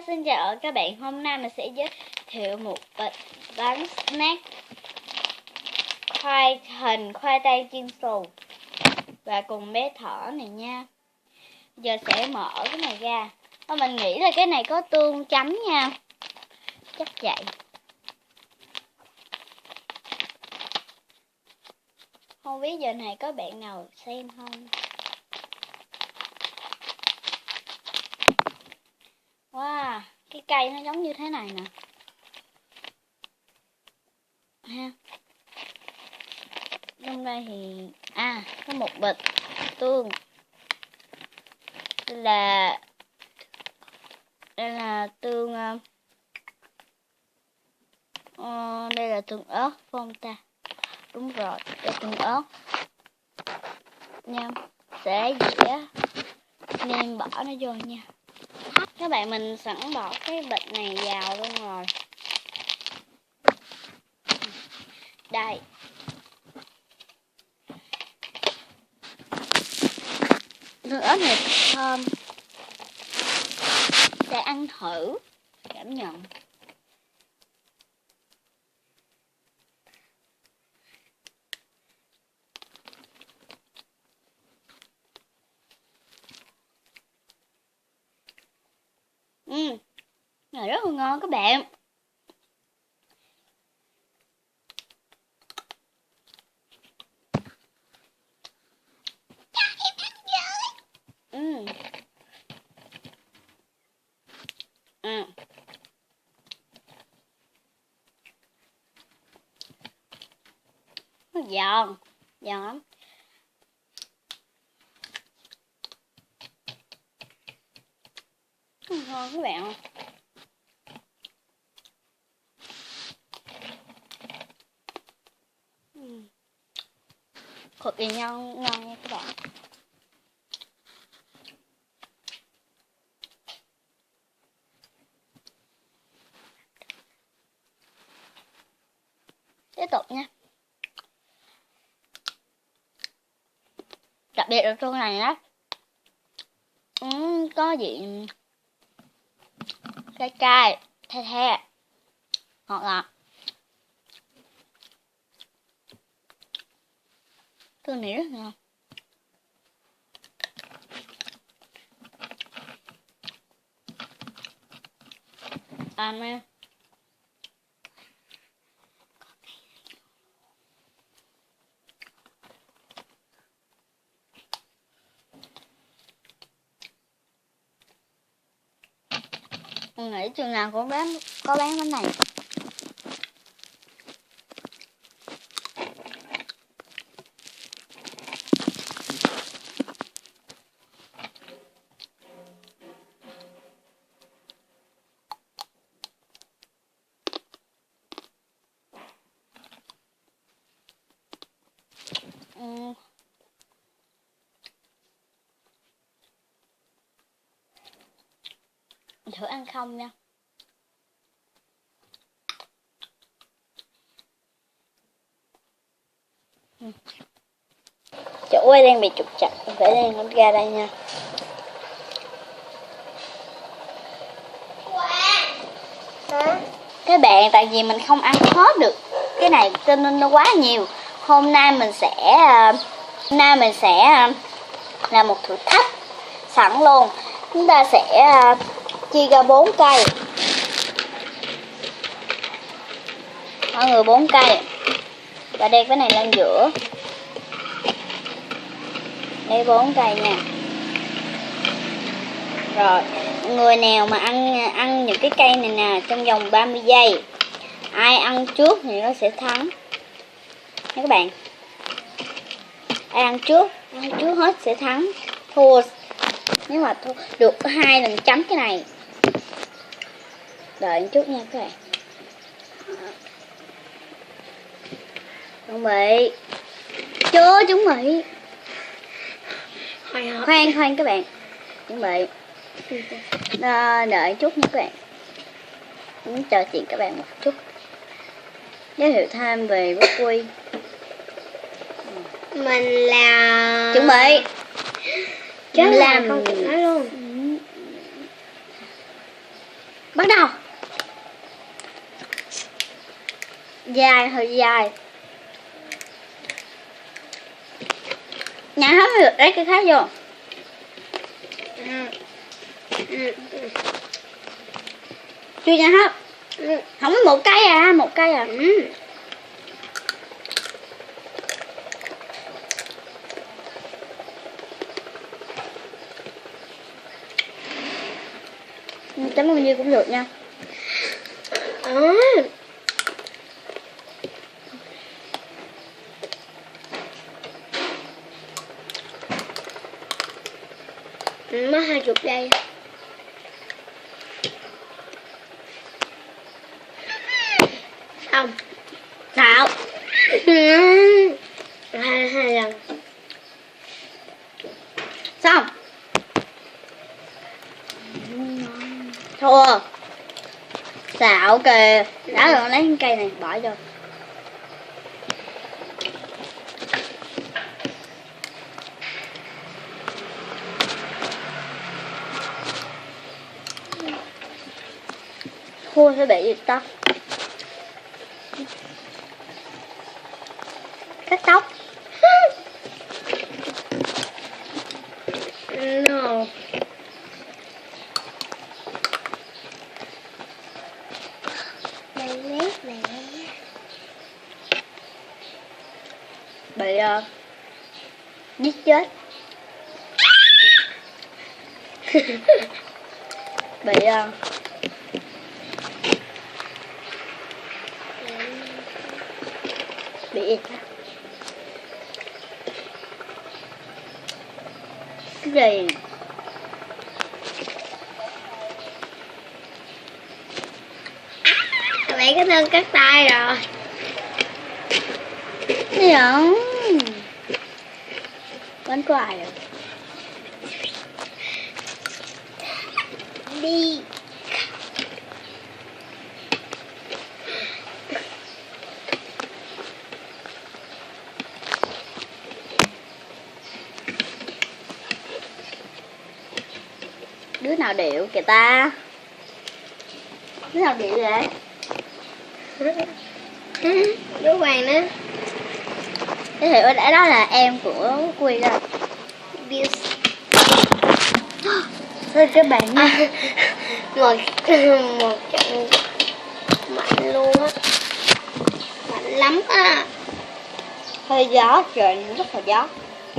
Xin chào các bạn, hôm nay mình sẽ giới thiệu một bịch bánh snack khoai tây chiên xù và cùng bé thỏ này nha. Giờ sẽ mở cái này ra. Mình nghĩ là cái này có tương chấm nha, chắc vậy. Không biết giờ này có bạn nào xem không? Wow, cái cây nó giống như thế này nè ha. Trong đây thì có một bịch tương. Đây là tương đây là tương ớt phải không ta? Đúng rồi, đây là tương ớt nha. Sẽ dĩa nêm bỏ nó vô nha. Các bạn, mình sẵn bỏ cái bịch này vào luôn rồi. Đây. Tương ớt này thơm. Sẽ ăn thử cảm nhận. Này rất là ngon các bạn. Nó giòn lắm. Ngon các bạn. Cực kỳ ngon nha các bạn. Tiếp tục nha. Đặc biệt là chỗ này á, có vị cay cay, the, ngọt ngọt. Tương này rất ngon. Mẹ. Mình nghĩ trường nào cũng có bán bánh này. Thử ăn không nha. Chỗ quay đang bị trục trặc, phải đang nó ra đây nha. Các bạn, tại vì mình không ăn hết được cái này cho nên nó quá nhiều. Hôm nay mình sẽ làm một thử thách sẵn luôn. Chúng ta sẽ chia ra 4 cây. Mọi người 4 cây. Và đeo cái này lên giữa. Đây 4 cây nha. Rồi, người nào mà ăn những cái cây này nè trong vòng 30 giây, ai ăn trước thì nó sẽ thắng. Nha các bạn. Ai ăn trước hết sẽ thắng. Thua nếu mà được 2 lần chấm cái này. Đợi chút nha các bạn. Chuẩn bị. Chưa chuẩn bị. Khoan các bạn. Chuẩn bị. Đợi chút nha các bạn. Muốn trò chuyện các bạn một chút. Giới thiệu thêm về Quốc Quy. Mình là chuẩn bị. Mình làm không kịp nói luôn. Bắt đầu. Dài, hơi dài. Nhả hết mới được, lấy cái khác vô. Chưa nhả hết. Không có một cây à, một cây à. Chấm bao nhiêu cũng được nha. Mất 20 giây. Xong. Thảo. Hai lần. Xong. Thua. Xạo kìa. Đã rồi, lấy cái cây này bỏ vô. Thua sẽ bị gì ta? Cắt tóc. No. Bị giết chết. Bị bị cái gì? Lấy cái thân cắt tay rồi. Gì vậy? Bánh của ai rồi? Đi. Đứa nào điệu kìa ta? Đứa nào điệu vậy? Đứa Hoàng đó. Giới thiệu ở đó là em của Quy rồi. Thôi các bạn nha. một trận mạnh luôn á, mạnh lắm á. Hơi gió, trời rất là gió.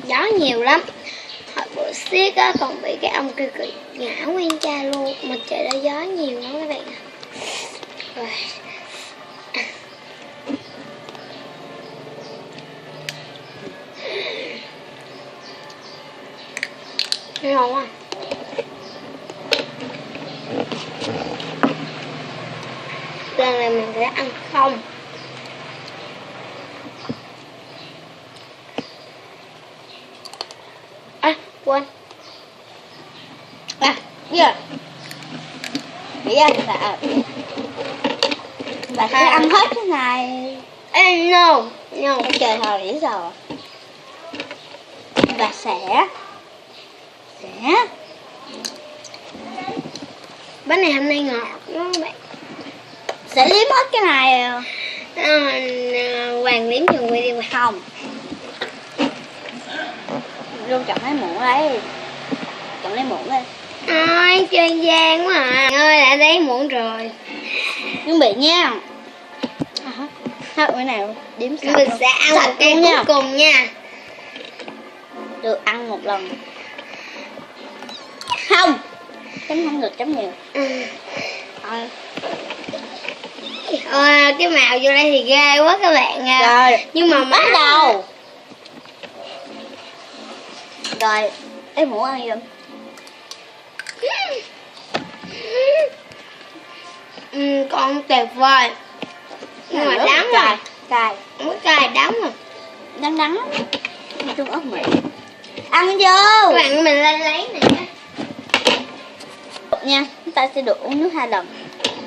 Gió nhiều lắm. Hồi bữa xiết á còn bị cái ông kia ngã nguyên cha luôn. Mà trời đã gió nhiều lắm các bạn. Rồi. Ngon quá. Lần này mình sẽ ăn không. À, quên. À, giờ bây giờ bà sẽ ăn hết cái này. Ê, no. Trời thôi nghĩ sao? Bà sẽ bánh này hôm nay ngọt lắm các bạn. sẽ liếm hết cái này. Hoàng liếm cho Quy đi Hoàng. Không, luôn chọn lấy muỗng lấy. Chọn lấy muỗng đi. Ôi chơi gian quá à. Ơi đã lấy muỗng rồi. Chuẩn bị nha. Hết bữa nào đếm sạch. Mình sẽ ăn một cái cuối cùng nha. Được ăn một lần. Không, chấm không được, chấm nhiều. Cái màu vô đây thì ghê quá các bạn. Rồi, nhưng mà bắt đầu. Rồi, em muốn ăn gì không? Con tuyệt vời. Nhưng mà đắng rồi. Cay. Mới cay đắng rồi. Đắng đắng. Nói chung ớt mị. Ăn vô. Các bạn mình lên lấy nè. Nha, chúng ta sẽ được uống nước 2 lần.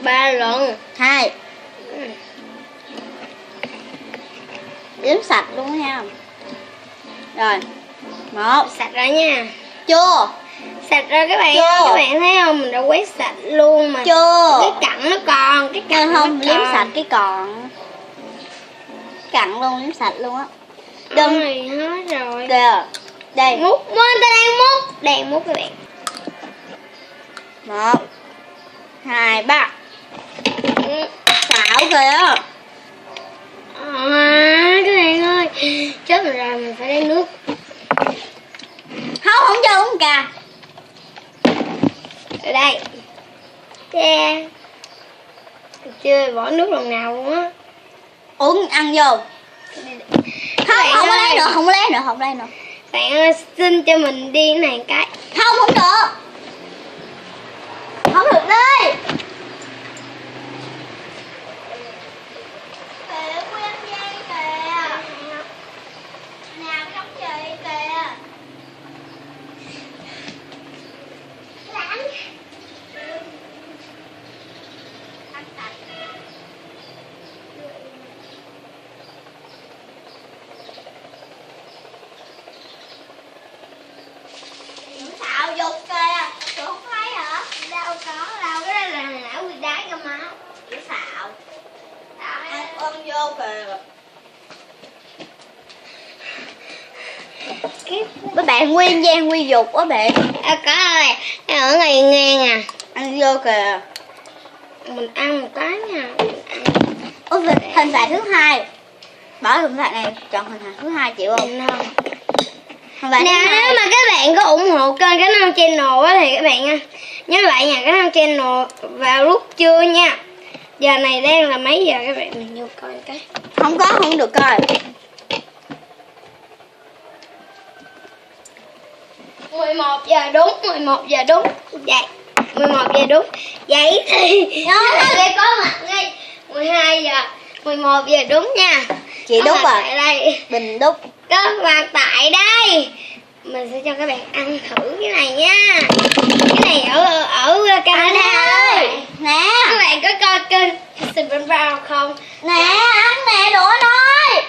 3 lần. 2. Đếm sạch luôn nha. Rồi. 1. Sạch rồi nha. Chưa. Sạch rồi các bạn. Chưa. Các bạn thấy không? Mình đã quét sạch luôn mà. Chưa. Cái cặn nó còn, cái cặn Không, nó liếm còn. sạch cái còn. Cặn luôn, liếm sạch luôn á. Đừng. Hết rồi. Kìa. Đây. Múc, bên ta đang múc. Đang múc các bạn. 1 2 3. Ừ. Xạo kìa. Các bạn ơi, chết rồi mình phải lấy nước. Không cho uống cà. Ở đây. Yeah. Chưa bỏ nước lần nào luôn á. Uống ăn vô. Không có lấy nữa, không có lấy nữa, không lấy nữa. Bạn ơi, xin cho mình đi cái này cái. Không được. Không được đi. Kìa, nguyên dây kìa. Nào giống chị kìa. Lãnh. Xạo dục kìa. Tụi không thấy hả? Đâu có, đâu cái đó là hồi nãy Quy đá cho má. Chỉ xạo. Ôm vô kìa. Mấy bạn nguyên gian quy dục á bạn. Có ơi, cái ở ngay ngang à. Ăn vô kìa. Mình ăn một cái nha. Ủa, hình phạt thứ hai. Bỏ hình phạt này, chọn hình phạt thứ hai chịu không? Hình Hình phạt thứ Nếu hai. mà các bạn có ủng hộ kênh Cá Năm Channel á thì các bạn nhớ lại nhà Cá Năm Channel vào lúc trưa nha. Giờ này đang là mấy giờ các bạn, mình vô coi cái. Không được coi. 11 giờ đúng, 11 giờ đúng. Dậy. 11 giờ đúng. Vậy thì đây có mặt ngay 12 giờ, 11 giờ đúng nha. Chị Có đúc mặt à? tại đây. Bình đúc. Có mặt tại đây. Mình sẽ cho các bạn ăn thử cái này nha. Cái này ở kênh ơi. Nè. Các bạn có coi kênh Xin Bên Bao không? Nè, ăn nè, đổ nói.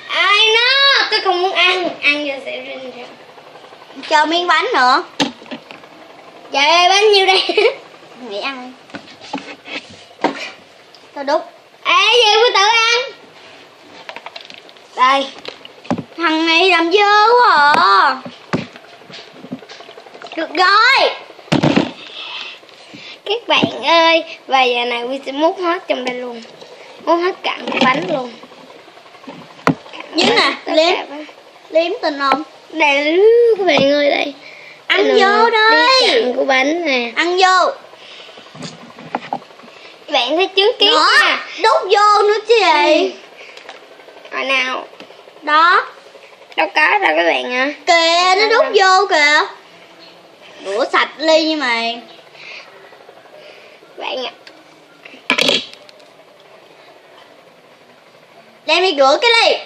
Ai nó, tôi không muốn ăn vô sẽ rinh ra. Cho miếng bánh nữa. Trời ơi, bánh nhiêu đây? Nghĩ ăn. Tôi đúc. Ê, gì cứ tự ăn. Đây. Thằng này làm dơ quá à. Được rồi. Các bạn ơi, và giờ này Quy sẽ múc hết trong đây luôn. Múc hết cặn của bánh luôn. Dính nè, liếm tình không? Đây các bạn ơi, đây. Ăn Đây là vô một đây. miếng cặn của bánh nè. Ăn vô. Các bạn thấy chứng kiến Đó, nha. đút vô nữa chứ gì. Rồi nào. Đó. Đâu có đâu các bạn ạ. Kìa, nó đút vô kìa. Rửa sạch ly như mày. Bạn ạ. Đem đi rửa cái ly.